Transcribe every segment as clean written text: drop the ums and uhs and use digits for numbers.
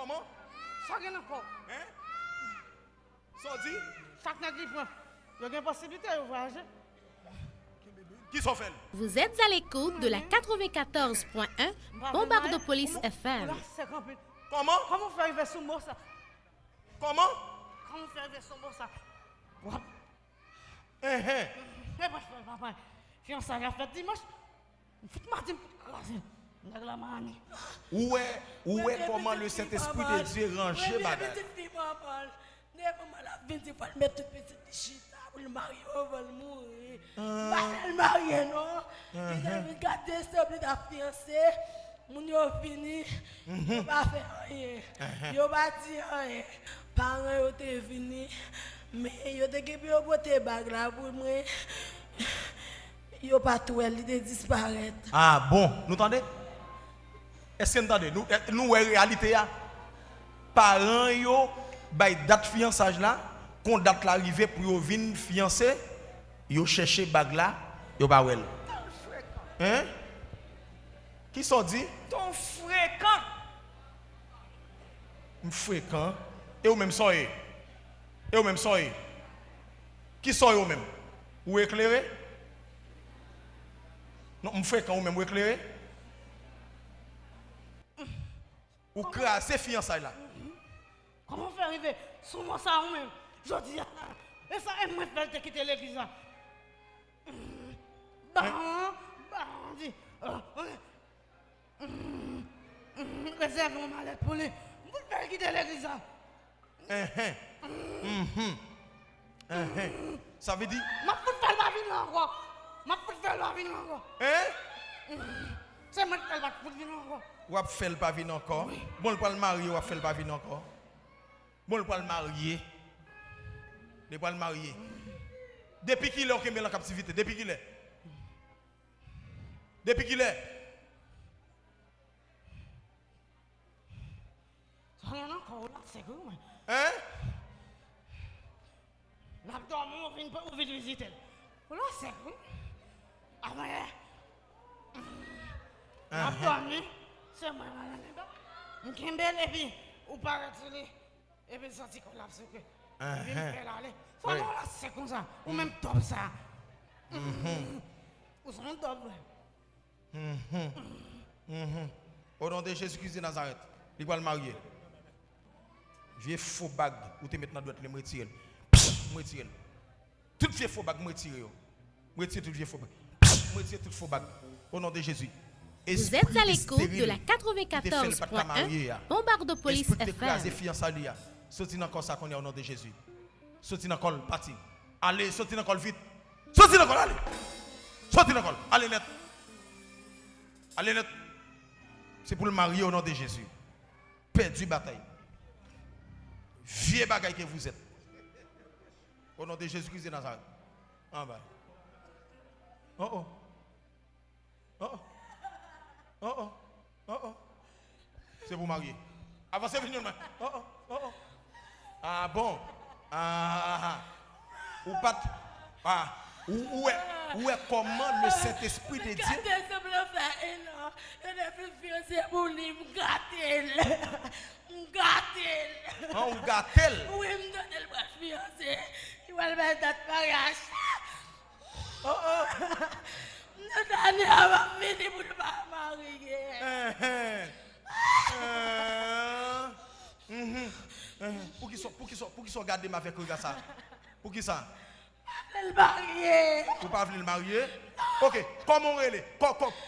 Comment? Ça gagne encore. Hein? Ça dit? Chaque nègre il y a une possibilité de voyager. Qui s'en fait? Vous êtes à l'écoute de la 94.1 Bombarde Police FM. Comment? Comment faire arriver sous mot ça? Comment? Comment faire arriver sous mot ça? Mais moi je fais papa. Fiancé à la fête dimanche. Faites mardi. Où est comment le Saint-Esprit de Dieu range bagage? Le marié va mourir. Pas le marié, non. Il a regardé ça, il a fiancé. Mon yo fini. Il va faire rien. Il va dire rien. Parents ont été venus. Mais il a été boté bag là pour moi. Il a pas tout, il a disparaître. Ah bon, nous entendez? Est-ce que nous entendez? Nous, réalité, parents, yo, bay date fiançage là. Quand date l'arrivée pour yo venir fiancé, yo chercher bag là, yo ba wel. Hein? Qui sont dit? Ton fréquent. Fréquent. Et ou même soyez. Et ou même soyez. Qui sont eux même? Ou éclairé? Non, fréquent ou même ou éclairé? Ou crasser fiançailles là. Comment faire arriver sous moi ça ou même? Je dis, et ça est moins fait de quitter l'église. Dit, réserve mon mallette pour lui. Vous pouvez quitter l'église. Ça veut dire? Ma fout faire la vie encore. Ma fout faire la vie encore. Hein? C'est moi qui fais la vie encore. Ou a fait le pavillon encore? Bon, le pas le marier, ou a fait le pavillon encore? Bon, le pas le marier. Ne pas le marier. Depuis qu'il est au Kembe en captivité, depuis qu'il est. Depuis qu'il est. Ça rien encore là, c'est quoi? Hein? L'abdomen, on vient visiter. Là, c'est quoi? Ah, mais. L'abdomen, c'est moi, je suis et puis, ou pas et puis, ça dit collapse. Et puis, ça là, c'est comme ça. Ou même top ça. Ou sont top. Au nom de Jésus-Christ de Nazareth, il va le marier. Vieux faux bag, ou te mettre dans droite, le retirer. Retirer. Tout vieux faux bag, retirer. Retirer tout vieux faux bag. Retirer tout faux bag. Au nom de Jésus. Vous êtes à l'écoute de la 94.1 Bombarde Police FM. Sorti dans le ça qu'on est au nom de Jésus. Sorti dans le parti. Allez, sorti dans le vite. Sorti dans le allez. Sorti dans le allez net. Allez net. C'est pour le marier au nom de Jésus. Perdu bataille. Vieux bagaille que vous êtes. Au nom de Jésus-Christ de Nazareth. En bas. Oh oh. Oh oh. Oh oh. Oh oh. C'est pour marier. Avancez, venez. Oh oh. Oh oh. Ah bon. Ah. Ou pas. Ah. Où est comment le Saint-Esprit de Dieu? On gâtel. Oui, me donne le fiancé. Il va le mettre dans le mariage. Oh oh. Notre année va venir pour ne pas marier. Pour qui sont gardés ma avec ça? Pour qui ça? Le marier. Pour pas venir le marier? Ok, comment on relève?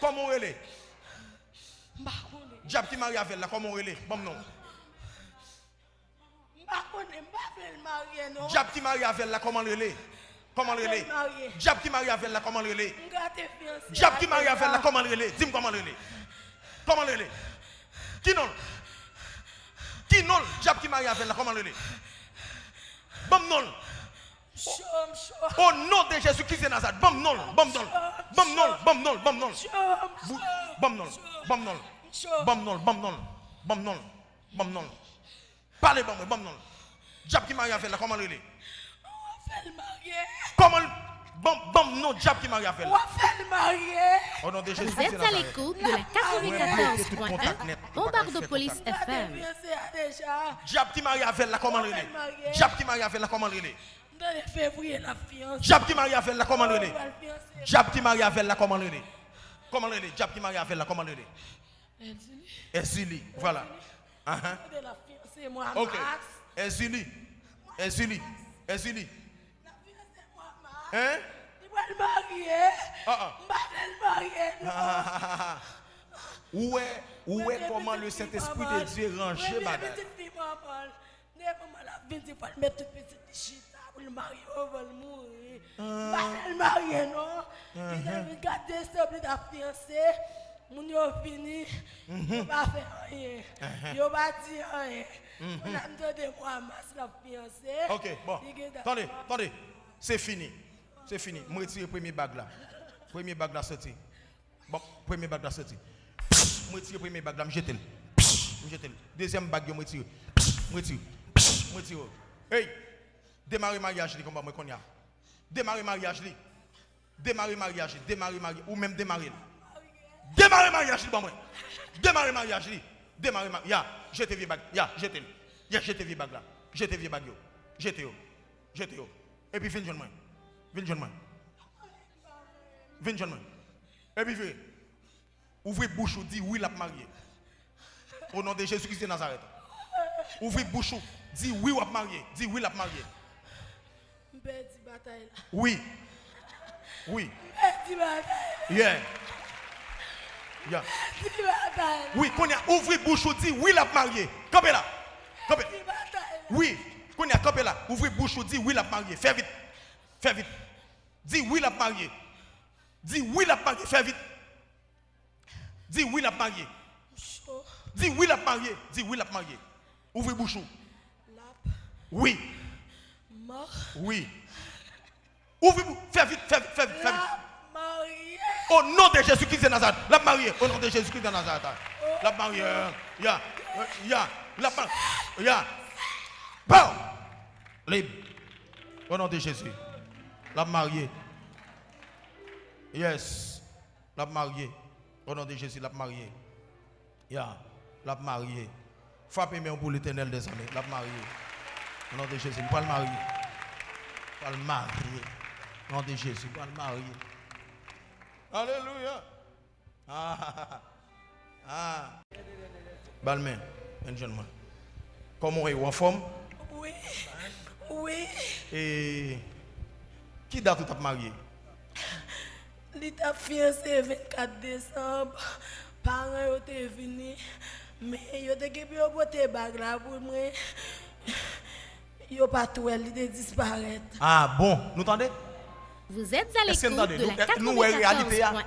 Comment on relève? Diable qui marie avec là, comment on relève? Bon non. Diable qui marie avec là, comment on relève? Comment on relève? Diable qui marie avec là, comment on relève? Diable qui marie avec là, comment on relève? Dis-moi comment on relève? Comment on relève? Qui non? Qui non? Diable qui marie avec là, comment on relève? Bon non. Au nom de Jésus-Christ de Nazareth, bam non, bam non, bam non, bam non, bam non, bam non, bam non, bam non, bam non, bam non, bam non. Parlez bam non. Diable qui marie avec là, comment le relais? Comment bam non, diable qui marie avec là. Au nom de Jésus-Christ de Nazareth. Vous êtes à l'écoute de la 94.1 Bombardeau Police FM. Diable qui marie avec la commande relais. Diable qui marie avec la commande relais. Dans le février, la fiancée. Diable qui marie avec la commande relais. Diable qui marie avec la commande relais. Comment relais? Diable qui marie avec la commande relais. Ezili, voilà. De la fiancée, moi, Ok. Max. Ezili. Ezili. Ezili. La fiancée, moi, Max. Hein? Il va le marier. Ah, Il va le marier. Où est comment le Saint-Esprit de Dieu range bagage? Il va mettre toute petite chita pour le marier, il va le mourir. Il va le marier, non? Il va garder ça, il va fiancé. Mon yo fini, il va faire rien. Il va dire rien. On a entendu moi, la fiancée. Ok, bon. Attendez. C'est fini. C'est fini. Je retire le premier bague là. Premier bague là sorti. Bon, premier bague là sorti. Je retire le premier bague là, je jette. Deuxième bague, je retire. Je retire. Hey, démarrer mariage, comme moi qu'on y a. Démarrer mariage, ou même démarrer. Démarrer mariage, bon moi. Démarrer mariage, démarrer mariage. Ya, jetez vieux bague. Ya, jetez. Ya, jetez vieux bague là. Jetez vieux bague yo. Jetez yo. Et puis viens moi. Et puis viens. Ouvrez bouche ou dit oui l'a marié. Au nom de Jésus-Christ de Nazareth. Ouvrez bouche ou dit oui l'a marié. Dit oui l'a marié. Oui. Yeah. Oui, qu'on y a ouvert bouche ou dit oui l'a marié. Campé là. Oui, qu'on y a campé là. Ouvrez bouche ou dit oui l'a marié. Fais vite. Dis oui l'a marié. Fais vite. Dis oui l'a marié. Dis oui l'a marié. Ouvrez bouche ou. Oui. Oui. Ouvrez bouche. Fais vite. Au nom de Jésus-Christ de Nazareth. La mariée. Au nom de Jésus-Christ de Nazareth. La mariée. Bon. Libre. Au nom de Jésus. La mariée. Yes. La mariée. Au nom de Jésus, la mariée. La mariée. Frappez-moi pour l'éternel des années. La mariée. Au nom de Jésus. Pas le marier. Au nom de Jésus. Pas le marier. Alléluia. Balmain, un jeune man. Comment est-vous en forme? Oui. Et qui date tu t'as marié? L'état fiancé 24 décembre. Parents étaient venus. Mais ils ont été bague là pour moi. Ils n'ont pas tout, ils ont disparu. Ah bon, nous entendez? Vous êtes à l'écoute de la 94.1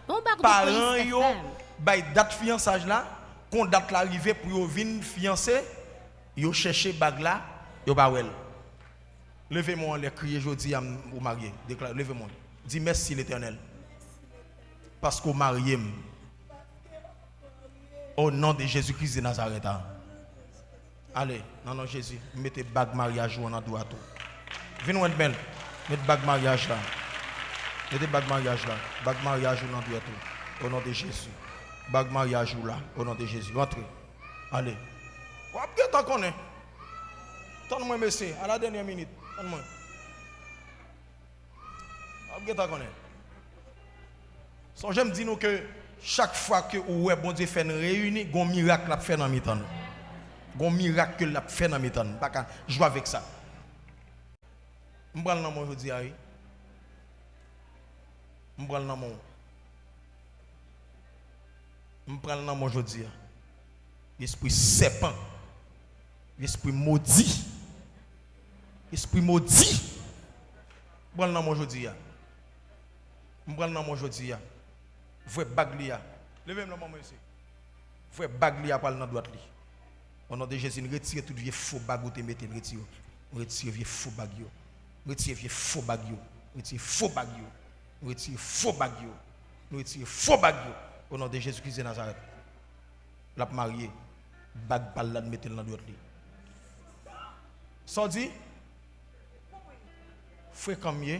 Bombardeau parents Police yo FM. bay date fiançage là, quand date l'arrivée pour yo venir fiancer, yo chercher bague là, yo ba wel. Levez-moi les crier jodi à vous marier, déclare levez-moi. Dis merci l'Éternel. Parce qu'au marié au nom de Jésus-Christ de Nazareth. Allez, non Jésus, mettez bague mariage ou en droit tout. Venez belle. Mettez bague mariage là. Mettez bague mariage là. Bague mariage ou non droit tout. Au nom de Jésus. Bague mariage ou là. Au nom de Jésus. Entrez. Allez. Bien tant qu'on est. Attends-moi, monsieur. À la dernière minute. Attends-moi. Bien tant qu'on est. So, j'aime dire nous que chaque fois que ouais, bon Dieu fait une réunion, il y a un miracle à faire dans mi-temps. Il y a un miracle à faire dans mi-temps. Je joue avec ça. Je vais dans mon aujourd'hui. Je vais dans mon aujourd'hui. L'esprit serpent. L'esprit maudit. Esprit maudit. Je vais dans mon aujourd'hui. Je vais dans mon aujourd'hui. Vous baglia. Levez-moi le moment ici. Vous baglia par la droite. Au nom de Jésus, retirez tout vieux faux bag ou te mettez, retirez vieux faux bag. Retirez vieux faux bag. Retirez faux bag. Retirez faux bag. Retirez faux bag. Au nom de Jésus-Christ de Nazareth. La mariée, bag par là, mettez la droite. Sans dit, fréquent mieux.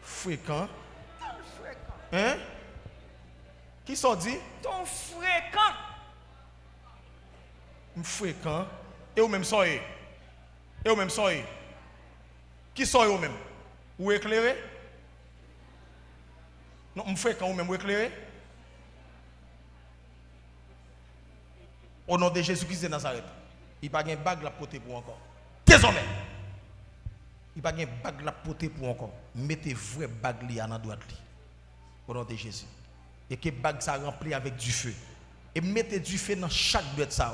Fréquent. Hein? Qui sont dit? Ton fréquent. Fréquent. Et ou même soyez. Et ou même soyez. Qui soyez ou même? Ou éclairé? Non, fréquent ou même ou éclairé? Au nom de Jésus-Christ de Nazareth. Il n'y a pas de bague la porter pour encore. Désormais. Il n'y a pas de bague la porter pour encore. Mettez vraie bague li à la droite. Au nom de Jésus. Et que bague ça rempli avec du feu. Et mettez du feu dans chaque doigt ça.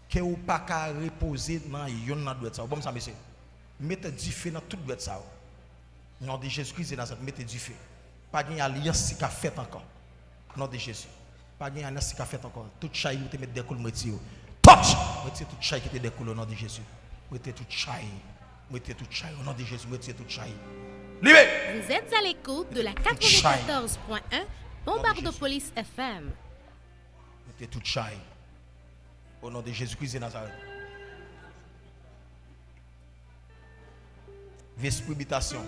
Que vous pas qu'à reposer dans yon dans doigt ça. Bon ça monsieur. Mettez du feu dans tout doigt ça. Au nom de Jésus-Christ de Nazareth, mettez du feu. Pas de alliance qui a fait encore. Au nom de Jésus. Pas de alliance qui a fait encore. Tout chaille vous te mettre des coups retire. Touch. Mettez tout chaille qui te découle au nom de Jésus. Mettez tout chaille. Mettez tout chaille au nom de Jésus. Mettez tout chaille. Libéré. Vous êtes à l'écoute de la 94.1 Bombardopolis FM. Mettez tout chaille. Au nom de Jésus-Christ de Nazareth. Esprit d'habitation.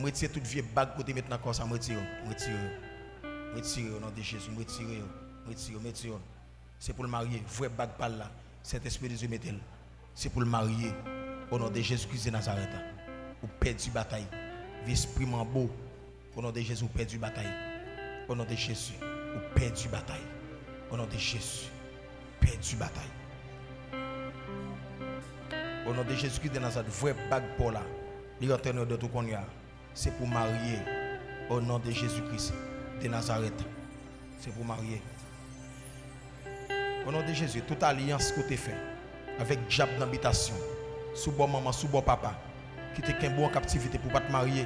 Retirez toute vieille bague côté maintenant comme ça, retirez au nom de Jésus, retirez. C'est pour le marier, vraie bague par là. Cet esprit de Dieu mettez. C'est pour le marier au nom de Jésus-Christ de Nazareth. Vous perdez bataille. Esprit beau au nom de Jésus, vous perdez bataille. Au nom de Jésus, vous perdez bataille. Au nom de Jésus, perdez bataille. Au nom de Jésus-Christ de Nazareth, vraie bague pour là. L'intérieur de tout qu'on y a. C'est pour marier au nom de Jésus-Christ de Nazareth. C'est pour marier. Au nom de Jésus, toute alliance que tu fait avec diable d'habitation, sous bon maman, sous bon papa, qui te qu'un bon en captivité pour ne pas te marier,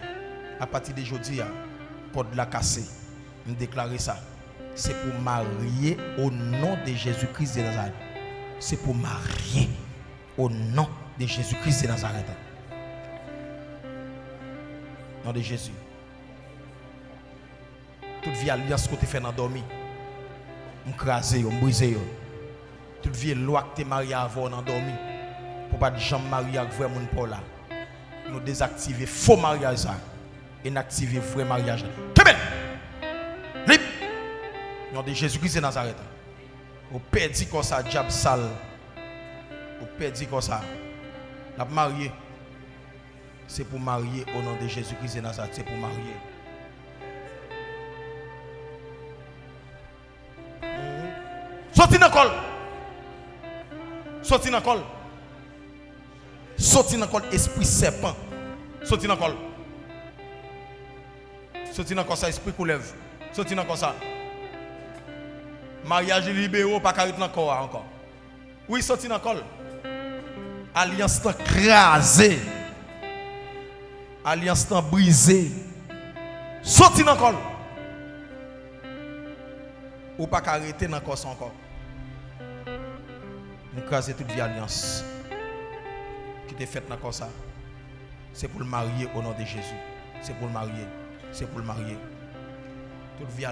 à partir d'aujourd'hui, pour de la casser, me déclarer ça. C'est pour marier au nom de Jésus-Christ de Nazareth. C'est pour marier au nom de Jésus-Christ de Nazareth. Nom de Jésus. Toute vie alliance que tu fais dans dormi, m'craser, m'briser. Toute vie loi que tu marié avant dans dormi, pour pas de jamais marier avec vrai monde pour là. Nous désactiver faux mariage et n'activer vrai mariage. Kébel. Libre. Nom de Jésus-Christ de Nazareth. Vous perdez comme ça diable sale. Vous perdez comme ça. La marié. C'est pour marier au nom de Jésus-Christ de Nazareth. C'est pour marier. Sorti dans le col. Sorti dans le col. Sorti dans le col, esprit serpent. Sorti dans le col. Sorti dans le col, ça, esprit coulève. Sorti dans le col, ça. Mariage libéraux, pas carré dans le corps encore. Oui, sorti dans le col. Alliance crasée. Alliance brisée. Sorti dans le col. Ou pas arrêter dans le corps encore. Nous craser toute vie alliance qui est faite dans le corps ça. C'est pour le marier au nom de Jésus. C'est pour le marier. C'est pour le marier. Toute vie